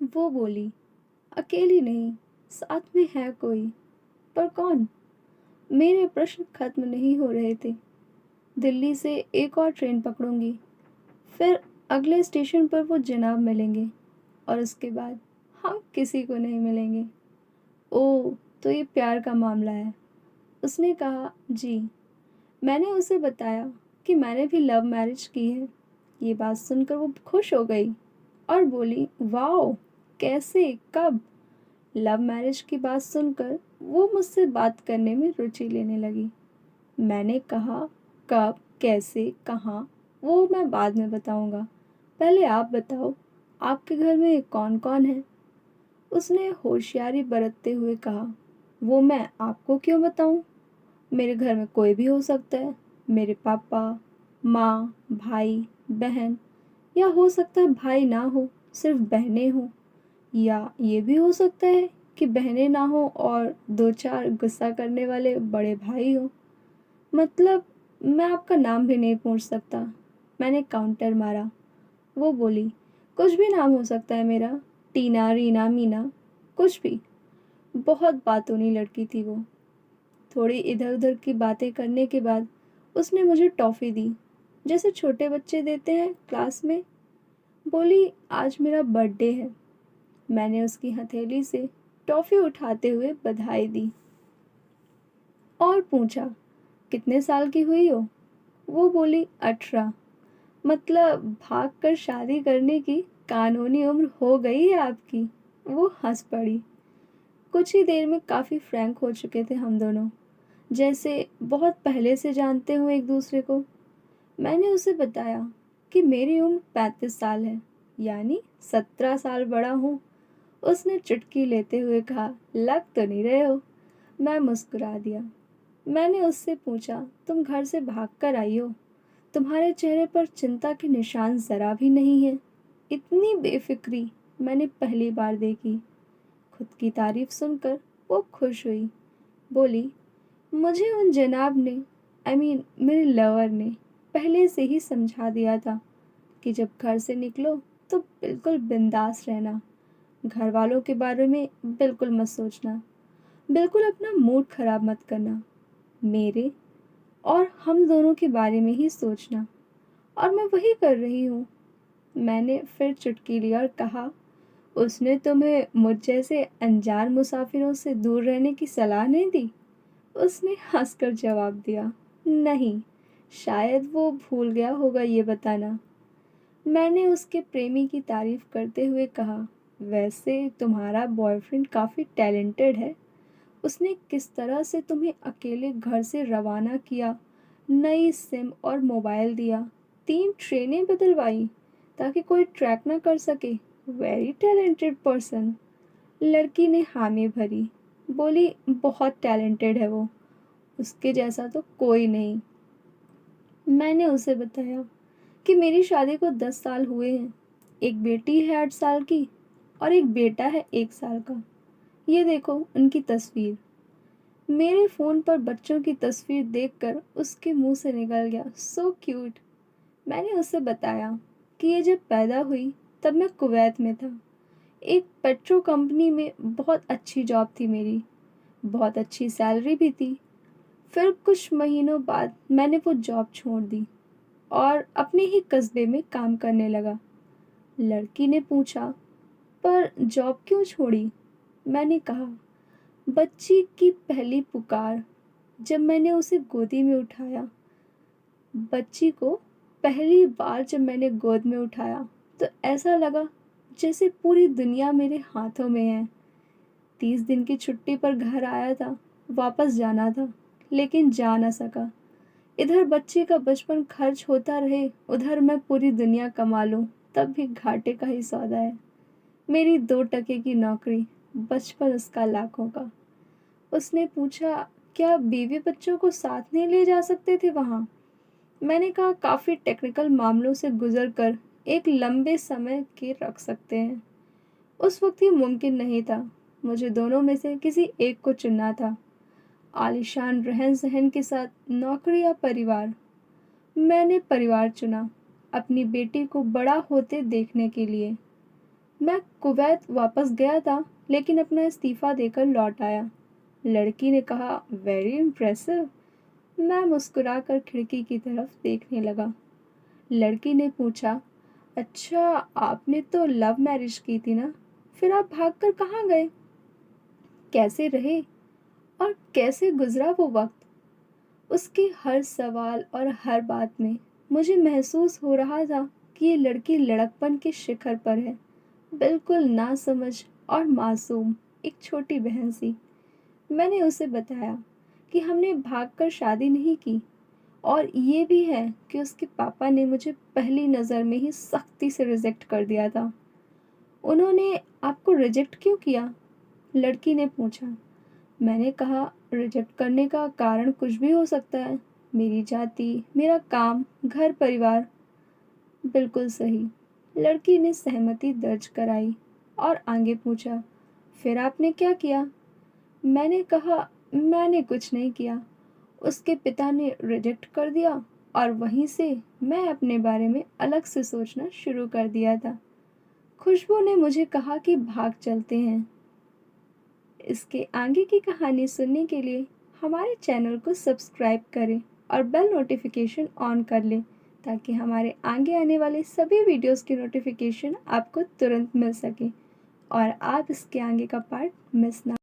वो बोली, अकेली नहीं, साथ में है कोई। पर कौन? मेरे प्रश्न खत्म नहीं हो रहे थे। दिल्ली से एक और ट्रेन पकड़ूंगी, फिर अगले स्टेशन पर वो जनाब मिलेंगे और उसके बाद हम किसी को नहीं मिलेंगे। ओह, तो ये प्यार का मामला है? उसने कहा, जी। मैंने उसे बताया कि मैंने भी लव मैरिज की है। ये बात सुनकर वो खुश हो गई और बोली, वाओ, कैसे, कब? लव मैरिज की बात सुनकर वो मुझसे बात करने में रुचि लेने लगी। मैंने कहा, कब, कैसे, कहाँ, वो मैं बाद में बताऊंगा। पहले आप बताओ, आपके घर में कौन कौन है? उसने होशियारी बरतते हुए कहा, वो मैं आपको क्यों बताऊं? मेरे घर में कोई भी हो सकता है। मेरे पापा, माँ, भाई, बहन, या हो सकता है भाई ना हो, सिर्फ बहनें हों। या ये भी हो सकता है कि बहनें ना हो और दो चार गुस्सा करने वाले बड़े भाई हों। मतलब, मैं आपका नाम भी नहीं पूछ सकता। मैंने काउंटर मारा। वो बोली, कुछ भी नाम हो सकता है मेरा, टीना, रीना, मीना, कुछ भी। बहुत बातूनी लड़की थी वो। थोड़ी इधर उधर की बातें करने के बाद उसने मुझे टॉफ़ी दी, जैसे छोटे बच्चे देते हैं क्लास में। बोली, आज मेरा बर्थडे है। मैंने उसकी हथेली से टॉफ़ी उठाते हुए बधाई दी और पूछा, कितने साल की हुई हो? वो बोली, 18। मतलब भाग कर शादी करने की कानूनी उम्र हो गई है आपकी? वो हंस पड़ी। कुछ ही देर में काफ़ी फ्रैंक हो चुके थे हम दोनों, जैसे बहुत पहले से जानते हो एक दूसरे को। मैंने उसे बताया कि मेरी उम्र 35 साल है, यानी 17 साल बड़ा हूँ। उसने चुटकी लेते हुए कहा, लग तो नहीं रहे हो। मैं मुस्कुरा दिया। मैंने उससे पूछा, तुम घर से भाग कर आई हो? तुम्हारे चेहरे पर चिंता के निशान ज़रा भी नहीं है। इतनी बेफिक्री मैंने पहली बार देखी। खुद की तारीफ सुनकर वो खुश हुई। बोली, मुझे उन जनाब ने, मेरे लवर ने पहले से ही समझा दिया था कि जब घर से निकलो तो बिल्कुल बिंदास रहना। घर वालों के बारे में बिल्कुल मत सोचना। बिल्कुल अपना मूड खराब मत करना। मेरे और हम दोनों के बारे में ही सोचना। और मैं वही कर रही हूँ। मैंने फिर चुटकी ली और कहा, उसने तुम्हें मुझ जैसे अनजान मुसाफिरों से दूर रहने की सलाह नहीं दी? उसने हंसकर जवाब दिया, नहीं, शायद वो भूल गया होगा ये बताना। मैंने उसके प्रेमी की तारीफ करते हुए कहा, वैसे तुम्हारा बॉयफ्रेंड काफ़ी टैलेंटेड है। उसने किस तरह से तुम्हें अकेले घर से रवाना किया, नई सिम और मोबाइल दिया, 3 ट्रेनें बदलवाई ताकि कोई ट्रैक ना कर सके। Very talented person. लड़की ने हामी भरी। बोली, बहुत टैलेंटेड है वो, उसके जैसा तो कोई नहीं। मैंने उसे बताया कि मेरी शादी को 10 साल हुए हैं। एक बेटी है 8 साल की और एक बेटा है 1 साल का। ये देखो उनकी तस्वीर। मेरे फ़ोन पर बच्चों की तस्वीर देखकर उसके मुंह से निकल गया, सो क्यूट। मैंने उसे बताया कि ये जब पैदा हुई तब मैं कुवैत में था। एक पेट्रो कंपनी में बहुत अच्छी जॉब थी मेरी, बहुत अच्छी सैलरी भी थी। फिर कुछ महीनों बाद मैंने वो जॉब छोड़ दी और अपने ही कस्बे में काम करने लगा। लड़की ने पूछा, पर जॉब क्यों छोड़ी? मैंने कहा, बच्ची की पहली पुकार। जब मैंने उसे गोदी में उठाया, बच्ची को पहली बार जब मैंने गोद में उठाया तो ऐसा लगा जैसे पूरी दुनिया मेरे हाथों में है। 30 दिन की छुट्टी पर घर आया था, वापस जाना था, लेकिन जा ना सका। इधर बच्चे का बचपन खर्च होता रहे, उधर मैं पूरी दुनिया कमा लूं, तब भी घाटे का ही सौदा है। मेरी 2 टके की नौकरी, बचपन उसका लाखों का। उसने पूछा, क्या बीवी बच्चों को साथ नहीं ले जा सकते थे वहाँ? मैंने कहा, काफ़ी टेक्निकल मामलों से गुजर कर एक लंबे समय के रख सकते हैं। उस वक्त ये मुमकिन नहीं था। मुझे दोनों में से किसी एक को चुनना था, आलीशान रहन सहन के साथ नौकरी या परिवार। मैंने परिवार चुना, अपनी बेटी को बड़ा होते देखने के लिए। मैं कुवैत वापस गया था, लेकिन अपना इस्तीफ़ा देकर लौट आया। लड़की ने कहा, वेरी इम्प्रेसिव। मैं मुस्कुराकर खिड़की की तरफ देखने लगा। लड़की ने पूछा, अच्छा आपने तो लव मैरिज की थी ना, फिर आप भागकर कहाँ गए? कैसे रहे और कैसे गुजरा वो वक्त? उसके हर सवाल और हर बात में मुझे महसूस हो रहा था कि ये लड़की लड़कपन के शिखर पर है, बिल्कुल नासमझ और मासूम, एक छोटी बहन सी। मैंने उसे बताया कि हमने भागकर शादी नहीं की, और ये भी है कि उसके पापा ने मुझे पहली नज़र में ही सख्ती से रिजेक्ट कर दिया था। उन्होंने आपको रिजेक्ट क्यों किया? लड़की ने पूछा। मैंने कहा, रिजेक्ट करने का कारण कुछ भी हो सकता है। मेरी जाति, मेरा काम, घर परिवार। बिल्कुल सही। लड़की ने सहमति दर्ज कराई और आगे पूछा, फिर आपने क्या किया? मैंने कहा, मैंने कुछ नहीं किया। उसके पिता ने रिजेक्ट कर दिया और वहीं से मैं अपने बारे में अलग से सोचना शुरू कर दिया था। खुशबू ने मुझे कहा कि भाग चलते हैं। इसके आगे की कहानी सुनने के लिए हमारे चैनल को सब्सक्राइब करें और बेल नोटिफिकेशन ऑन कर लें, ताकि हमारे आगे आने वाले सभी वीडियोस की नोटिफिकेशन आपको तुरंत मिल सके और आप इसके आगे का पार्ट मिस ना